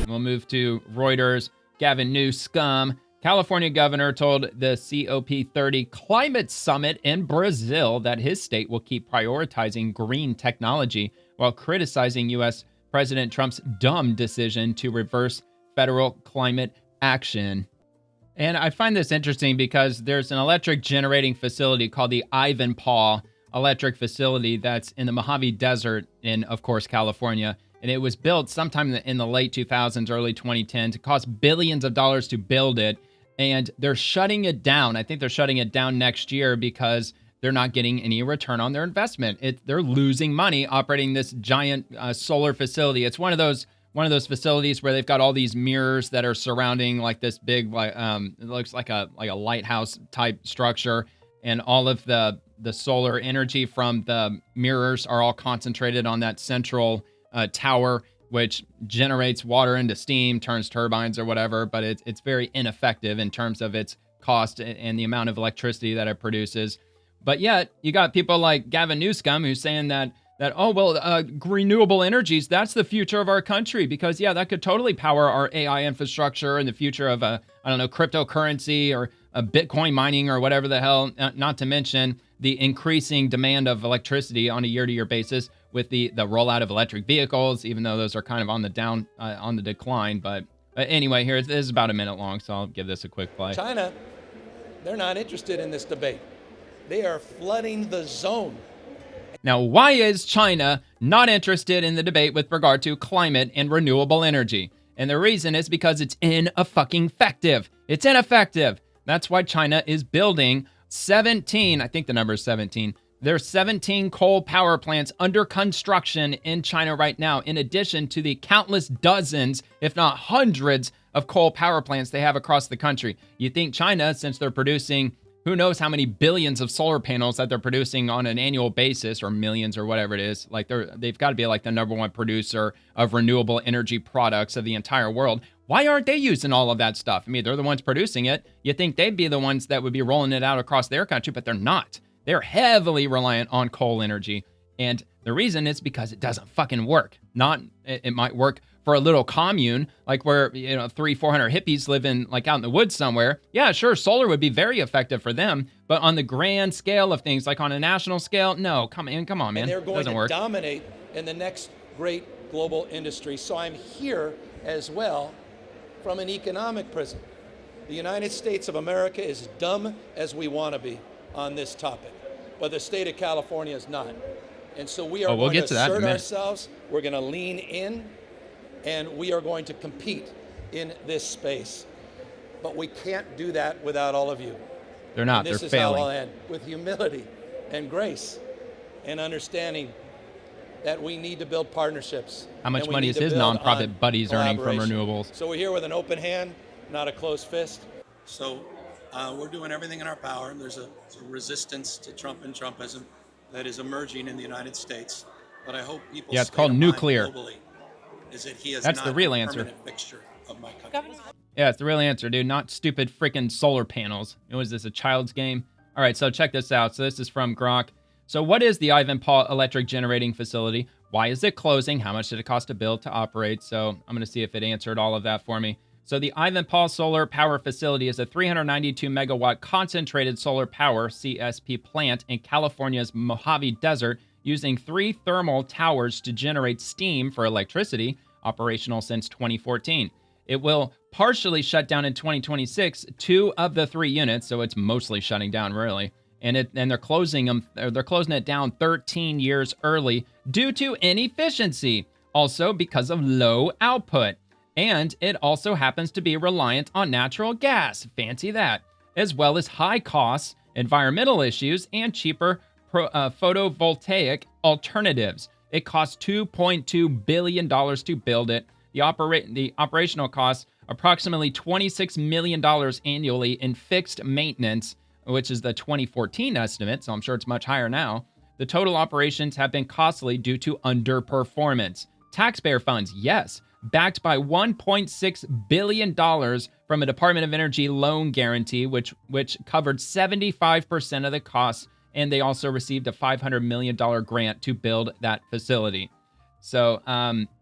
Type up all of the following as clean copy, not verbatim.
We'll move to Reuters. Gavin Newsome, California governor, told the COP30 climate summit in Brazil that his state will keep prioritizing green technology while criticizing U.S. President Trump's dumb decision to reverse federal climate action. And I find this interesting because there's an electric generating facility called the Ivanpah Electric Facility that's in the Mojave Desert in, of course, California. And it was built sometime in the late 2000s, early 2010s. It cost billions of dollars to build it. And they're shutting it down. I think they're shutting it down next year because they're not getting any return on their investment. They're losing money operating this giant solar facility. It's one of those facilities where they've got all these mirrors that are surrounding like this big, it looks like a lighthouse type structure, and all of the solar energy from the mirrors are all concentrated on that central tower, which generates water into steam, turns turbines or whatever. But it's very ineffective in terms of its cost and the amount of electricity that it produces. But yet, you got people like Gavin Newsome who's saying that renewable energies, that's the future of our country because, yeah, that could totally power our AI infrastructure and the future of cryptocurrency or Bitcoin mining or whatever the hell, not to mention the increasing demand of electricity on a year-to-year basis with the rollout of electric vehicles, even though those are kind of on the decline. But anyway, here, this is about a minute long, so I'll give this a quick play. China, they're not interested in this debate. They are flooding the zone. Now, why is China not interested in the debate with regard to climate and renewable energy? And the reason is because it's ineffective. It's ineffective. That's why China is building 17, I think the number is 17. There's 17 coal power plants under construction in China right now, in addition to the countless dozens, if not hundreds, of coal power plants they have across the country. You think China, since they're producing who knows how many billions of solar panels that they're producing on an annual basis, or millions or whatever it is. Like they've got to be like the number one producer of renewable energy products of the entire world. Why aren't they using all of that stuff? I mean, they're the ones producing it. You think they'd be the ones that would be rolling it out across their country, but they're not. They're heavily reliant on coal energy. And the reason is because it doesn't fucking work. It might work for a little commune, like where, 300-400 hippies live in, like out in the woods somewhere. Yeah, sure, solar would be very effective for them. But on the grand scale of things, like on a national scale, no, come on, man. And they're going to dominate in the next great global industry. So I'm here as well from an economic prism. The United States of America is dumb as we want to be on this topic, but the state of California is not. And so we are going to assert ourselves. We're going to lean in, and we are going to compete in this space. But we can't do that without all of you. They're not. They're failing. This is how I'll end, with humility and grace and understanding that we need to build partnerships. How much money is his nonprofit buddies earning from renewables? So we're here with an open hand, not a closed fist. So we're doing everything in our power. There's a resistance to Trump and Trumpism that is emerging in the United States. But I hope people it's called nuclear. Globally is that he is That's not the real a answer. permanent fixture of my country. Yeah, it's the real answer, dude. Not stupid freaking solar panels. Was this a child's game? All right, so check this out. So this is from Grok. So what is the Ivanpah Electric Generating Facility? Why is it closing? How much did it cost to build, to operate? So I'm going to see if it answered all of that for me. So the Ivanpah Solar Power Facility is a 392 megawatt concentrated solar power CSP plant in California's Mojave Desert, using 3 thermal towers to generate steam for electricity, operational since 2014. It will partially shut down in 2026, 2 of the 3 units, so it's mostly shutting down really. And they're closing it down 13 years early due to inefficiency, also because of low output. And it also happens to be reliant on natural gas, fancy that, as well as high costs, environmental issues, and cheaper photovoltaic alternatives. It costs $2.2 billion to build it. The operational costs approximately $26 million annually in fixed maintenance, which is the 2014 estimate, so I'm sure it's much higher now. The total operations have been costly due to underperformance. Taxpayer funds, yes, backed by $1.6 billion from a Department of Energy loan guarantee, which covered 75% of the costs, and they also received a $500 million grant to build that facility. So,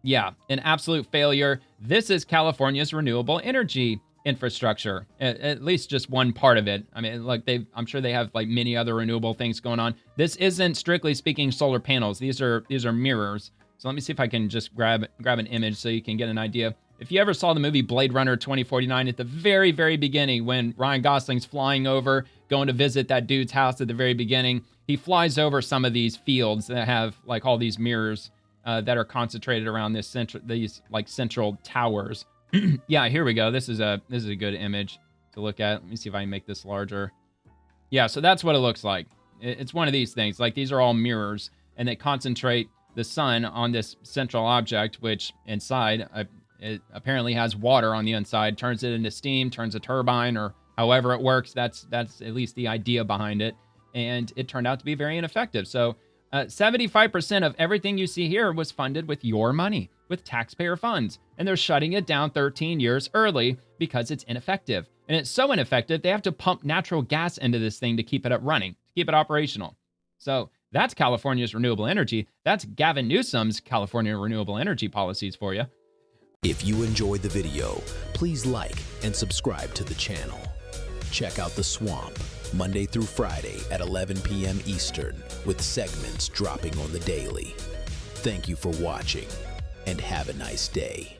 yeah, an absolute failure. This is California's renewable energy infrastructure, at least just one part of it. I mean, like I'm sure they have like many other renewable things going on. This isn't strictly speaking solar panels. These are mirrors. So let me see if I can just grab an image so you can get an idea. If you ever saw the movie Blade Runner 2049, at the very, very beginning, when Ryan Gosling's flying over, going to visit that dude's house at the very beginning, he flies over some of these fields that have like all these mirrors that are concentrated around these central towers. Yeah, here we go. This is a good image to look at. Let me see if I can make this larger. Yeah, so that's what it looks like. It's one of these things. Like, these are all mirrors, and they concentrate the sun on this central object, which inside it apparently has water on the inside, turns it into steam, turns a turbine, or however it works. That's at least the idea behind it. And it turned out to be very ineffective. So 75% of everything you see here was funded with your money, with taxpayer funds. And they're shutting it down 13 years early because it's ineffective. And it's so ineffective, they have to pump natural gas into this thing to keep it up running, to keep it operational. So that's California's renewable energy. That's Gavin Newsome's California renewable energy policies for you. If you enjoyed the video, please like and subscribe to the channel. Check out The Swamp, Monday through Friday at 11 p.m. Eastern, with segments dropping on the daily. Thank you for watching, and have a nice day.